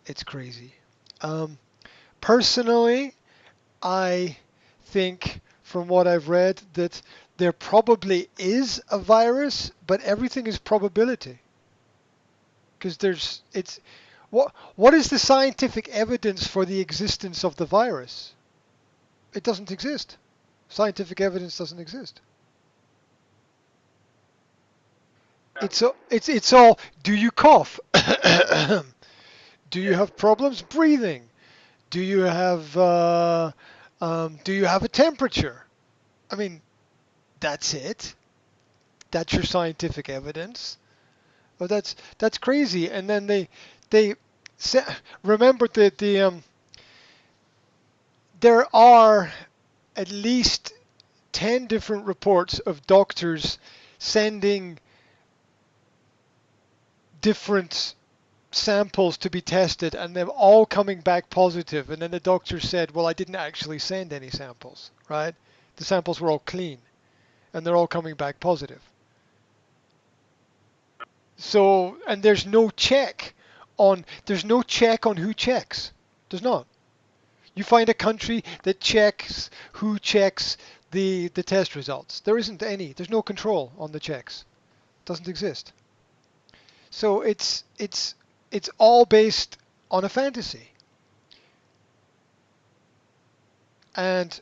It's crazy. Personally, I think from what I've read that there probably is a virus, but everything is probability. Because what is the scientific evidence for the existence of the virus? It doesn't exist. Scientific evidence doesn't exist. It's all. Do you cough? Do you have problems breathing? Do you have a temperature? I mean, that's it. That's your scientific evidence. Well, that's crazy. And then they remember that there are at least 10 different reports of doctors sending different samples to be tested, and they're all coming back positive. And then the doctor said, well, I didn't actually send any samples, right? The samples were all clean, and they're all coming back positive. So, and there's no check on who checks. There's not. You find a country that checks who checks the test results. There isn't any. There's no control on the checks. It doesn't exist. So it's all based on a fantasy. And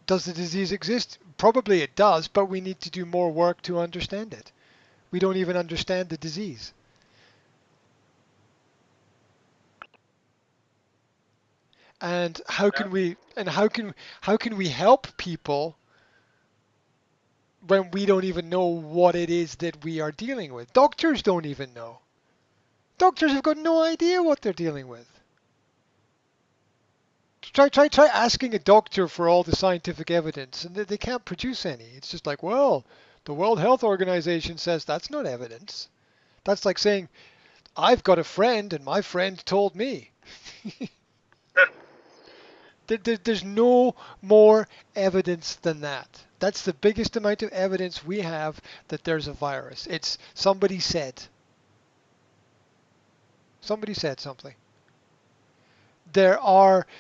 does the disease exist? Probably it does, but we need to do more work to understand it. We don't even understand the disease. And how can we help people when we don't even know what it is that we are dealing with? Doctors don't even know. Doctors have got no idea what they're dealing with. Try asking a doctor for all the scientific evidence, and they can't produce any. It's just like, well, the World Health Organization says that's not evidence. That's like saying, I've got a friend, and my friend told me. There's no more evidence than that. That's the biggest amount of evidence we have that there's a virus. It's somebody said. Somebody said something. There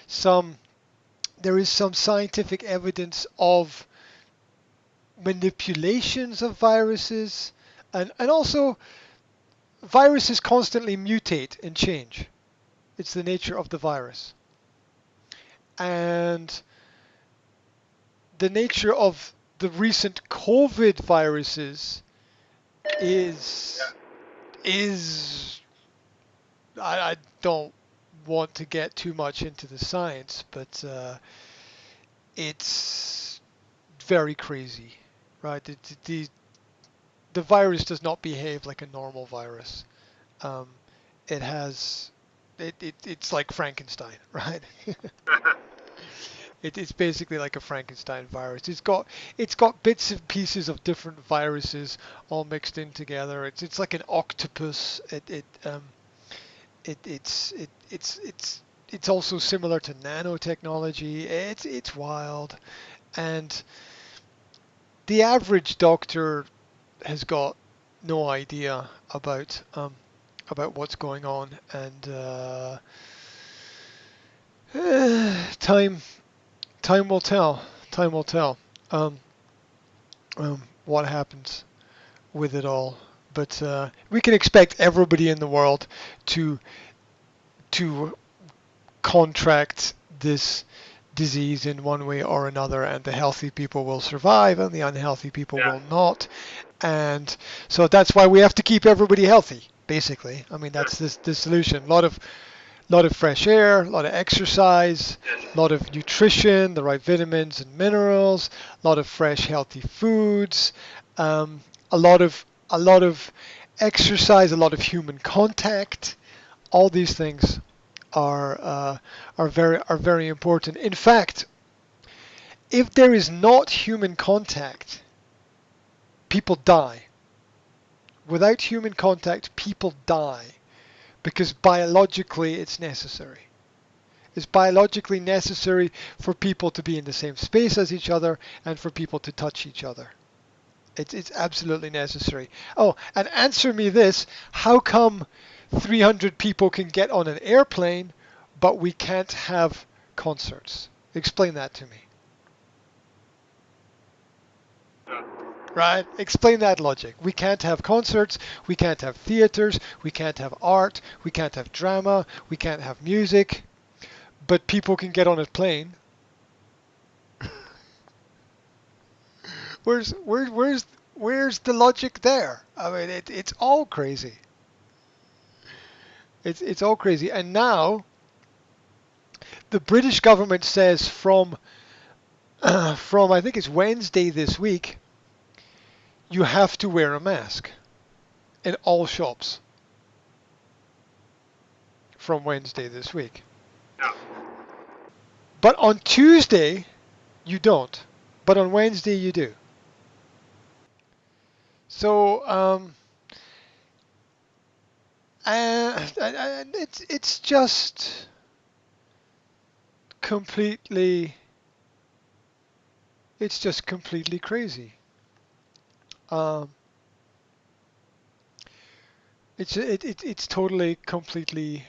is some scientific evidence of manipulations of viruses, and also viruses constantly mutate and change. It's the nature of the virus. And the nature of the recent COVID viruses is I don't want to get too much into the science, but it's very crazy, right? The virus does not behave like a normal virus. It's like Frankenstein, right? It's basically like a Frankenstein virus. It's got bits and pieces of different viruses all mixed in together. It's like an octopus. It's also similar to nanotechnology. It's wild, and the average doctor has got no idea about what's going on, and time will tell. Time will tell what happens with it all. But we can expect everybody in the world to contract this disease in one way or another, and the healthy people will survive and the unhealthy people will not. And so that's why we have to keep everybody healthy, basically. I mean, that's the solution. A lot of fresh air, a lot of exercise, a lot of nutrition, the right vitamins and minerals, a lot of fresh, healthy foods, a lot of exercise, a lot of human contact. All these things are very important. In fact, if there is not human contact, people die. Without human contact, people die, because biologically it's necessary. It's biologically necessary for people to be in the same space as each other and for people to touch each other. It's absolutely necessary. Oh, and answer me this: how come 300 people can get on an airplane, but we can't have concerts. Explain that to me. Right? Explain that logic. We can't have concerts, we can't have theaters, we can't have art, we can't have drama, we can't have music, but people can get on a plane. Where's the logic there? I mean, it's all crazy. It's all crazy. And now the British government says from I think it's Wednesday this week, you have to wear a mask in all shops from Wednesday this week. Yeah. But on Tuesday, you don't. But on Wednesday, you do. So it's just completely crazy. It's totally completely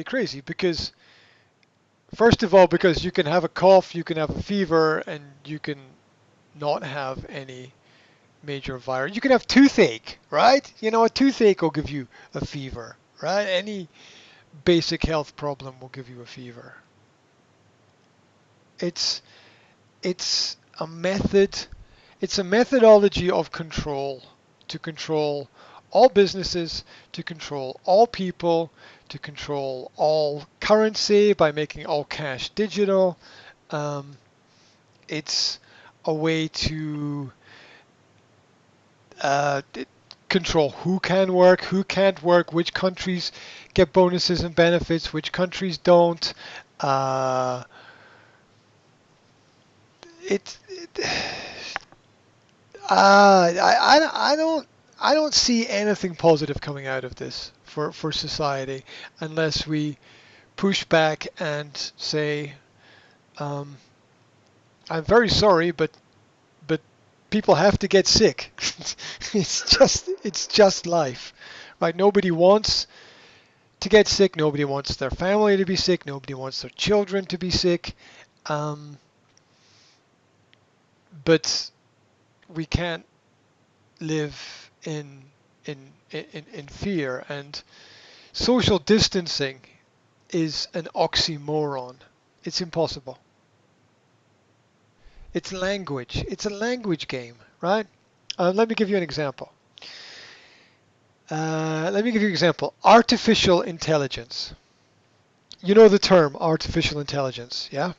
crazy because first of all, because you can have a cough, you can have a fever, and you can not have any major virus. You can have toothache, right? You know, a toothache will give you a fever, right? Any basic health problem will give you a fever. It's a method. It's a methodology of control to control all businesses, to control all people, to control all currency by making all cash digital. It's a way to control who can work, who can't work, which countries get bonuses and benefits, which countries don't. I don't see anything positive coming out of this for society unless we push back and say, I'm very sorry, but people have to get sick. It's just life, right? Nobody wants to get sick. Nobody wants their family to be sick. Nobody wants their children to be sick. But we can't live in fear, and social distancing is an oxymoron. It's impossible. It's language. It's a language game, right? Let me give you an example. Artificial intelligence. You know the term artificial intelligence, yeah?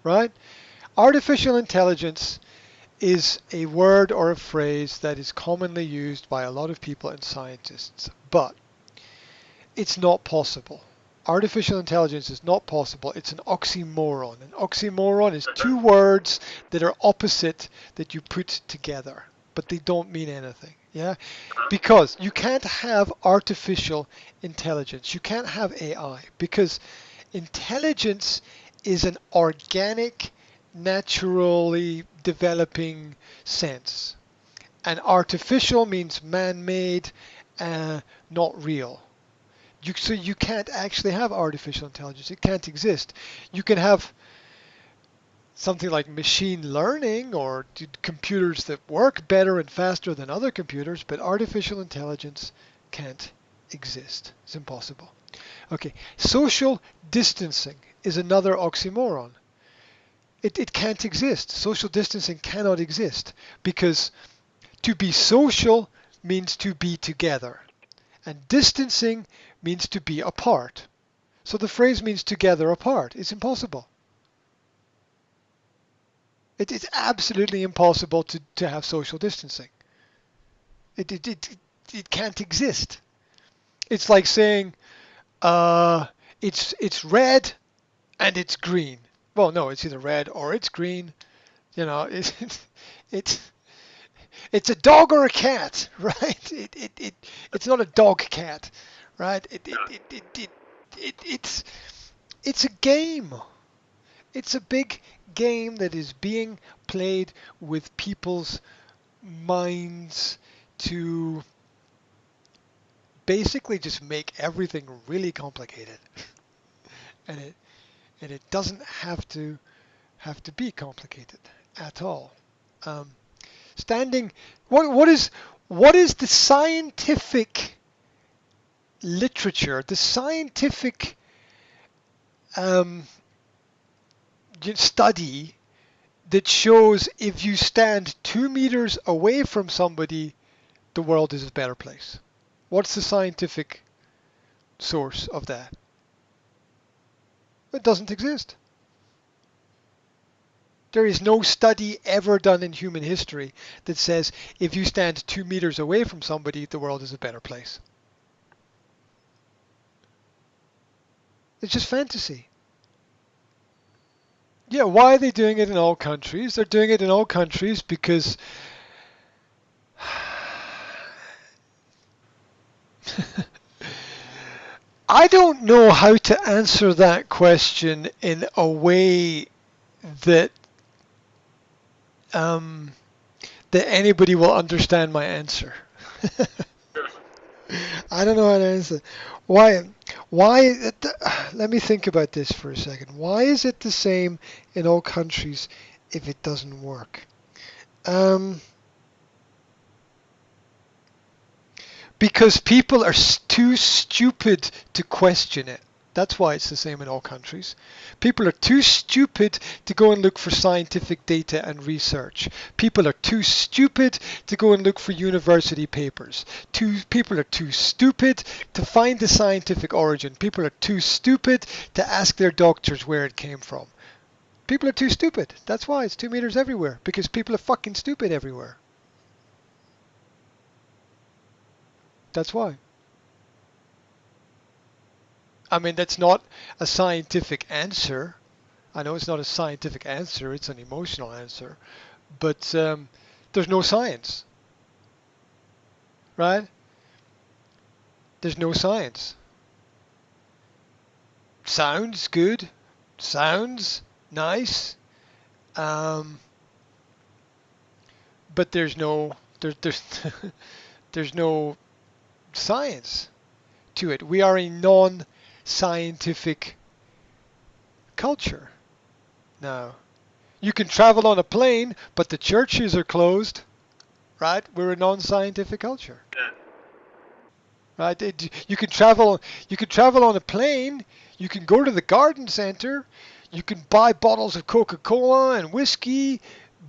Right? Artificial intelligence is a word or a phrase that is commonly used by a lot of people and scientists, but it's not possible. Artificial intelligence is not possible. It's an oxymoron. An oxymoron is two words that are opposite that you put together, but they don't mean anything. Yeah? Because you can't have artificial intelligence. You can't have AI because intelligence is an organic, naturally developing sense. And artificial means man-made, not real. So you can't actually have artificial intelligence. It can't exist. You can have something like machine learning or computers that work better and faster than other computers, but artificial intelligence can't exist. It's impossible. Okay, social distancing is another oxymoron. It can't exist. Social distancing cannot exist because to be social means to be together, and distancing means to be apart. So the phrase means together apart. It's impossible. It's absolutely impossible to have social distancing. It can't exist. It's like saying it's red and it's green. Well, no, it's either red or it's green. You know, it's a dog or a cat, right? It's not a dog cat, right? It's a game. It's a big game that is being played with people's minds to basically just make everything really complicated, and it doesn't have to be complicated at all. Um, standing, what is the scientific literature, the scientific study that shows if you stand 2 meters away from somebody, the world is a better place? What's the scientific source of that? It doesn't exist. There is no study ever done in human history that says if you stand 2 meters away from somebody, the world is a better place. It's just fantasy. Yeah, why are they doing it in all countries? They're doing it in all countries because I don't know how to answer that question in a way that that anybody will understand my answer. I don't know how to answer. Why? Let me think about this for a second. Why is it the same in all countries if it doesn't work? Because people are too stupid to question it. That's why it's the same in all countries. People are too stupid to go and look for scientific data and research. People are too stupid to go and look for university papers. People are too stupid to find the scientific origin. People are too stupid to ask their doctors where it came from. People are too stupid. That's why it's 2 meters everywhere, because people are fucking stupid everywhere. That's why. I mean, that's not a scientific answer. I know it's not a scientific answer, it's an emotional answer. But there's no science. Right? There's no science. Sounds good. Sounds nice. But there's no there's no science to it. We are a non-scientific culture now. You can travel on a plane, but the churches are closed, right? We're a non-scientific culture, right? You can travel on a plane. You can go to the garden center. You can buy bottles of Coca-Cola and whiskey,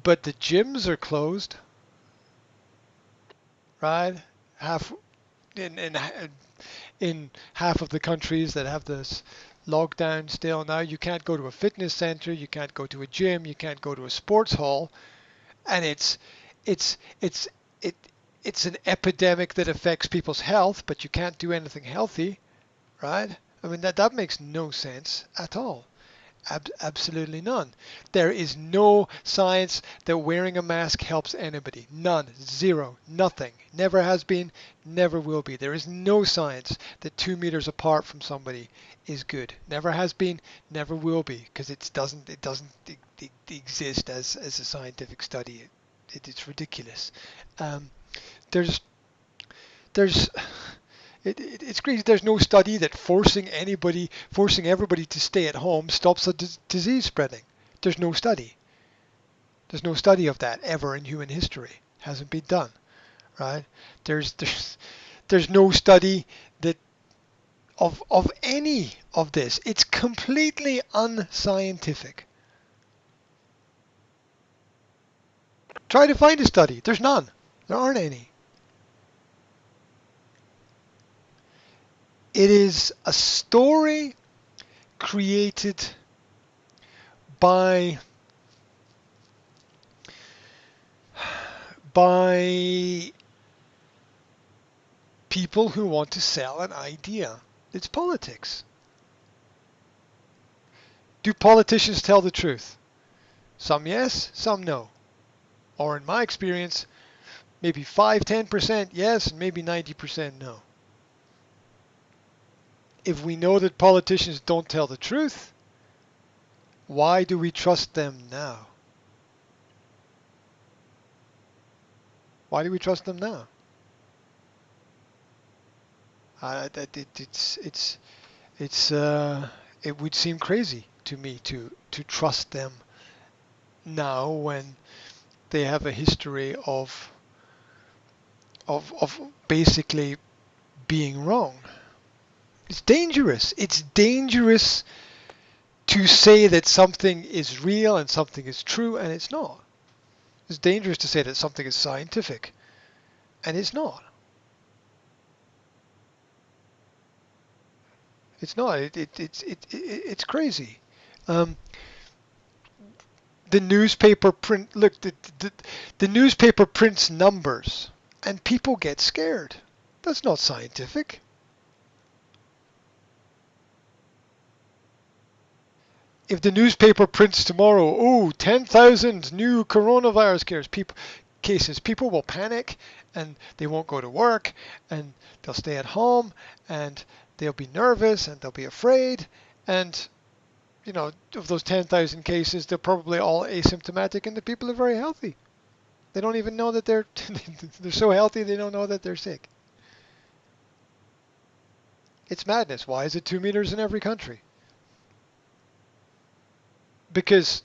but the gyms are closed, right? In half of the countries that have this lockdown still now, you can't go to a fitness center, you can't go to a gym, you can't go to a sports hall, and it's an epidemic that affects people's health, but you can't do anything healthy, right? I mean, that makes no sense at all. Absolutely none. There is no science that wearing a mask helps anybody. None. Zero. Nothing. Never has been. Never will be. There is no science that 2 meters apart from somebody is good. Never has been. Never will be. Because it doesn't exist as a scientific study. It's ridiculous. It's crazy. There's no study that forcing everybody to stay at home stops a disease spreading. There's no study. There's no study of that ever in human history. Hasn't been done, right? There's no study that of any of this. It's completely unscientific. Try to find a study. There's none. There aren't any. It is a story created by people who want to sell an idea. It's politics. Do politicians tell the truth? Some yes, some no. Or in my experience, maybe 5-10% yes, and maybe 90% no. If we know that politicians don't tell the truth, why do we trust them now? Why do we trust them now? It would seem crazy to me to trust them now when they have a history of basically being wrong. It's dangerous. It's dangerous to say that something is real and something is true and it's not. It's dangerous to say that something is scientific and it's not. It's not. It's crazy. Um, the newspaper print. Look, the newspaper prints numbers, and people get scared. That's not scientific. If the newspaper prints tomorrow, 10,000 new coronavirus cases, people will panic and they won't go to work and they'll stay at home and they'll be nervous and they'll be afraid. And, of those 10,000 cases, they're probably all asymptomatic and the people are very healthy. They don't even know that they're so healthy they don't know that they're sick. It's madness. Why is it 2 meters in every country? Because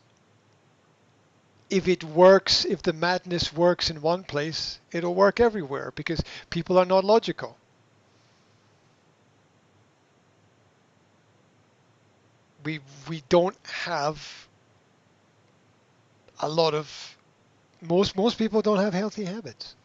if it works, if the madness works in one place, it'll work everywhere because people are not logical. We don't have a lot of most people don't have healthy habits.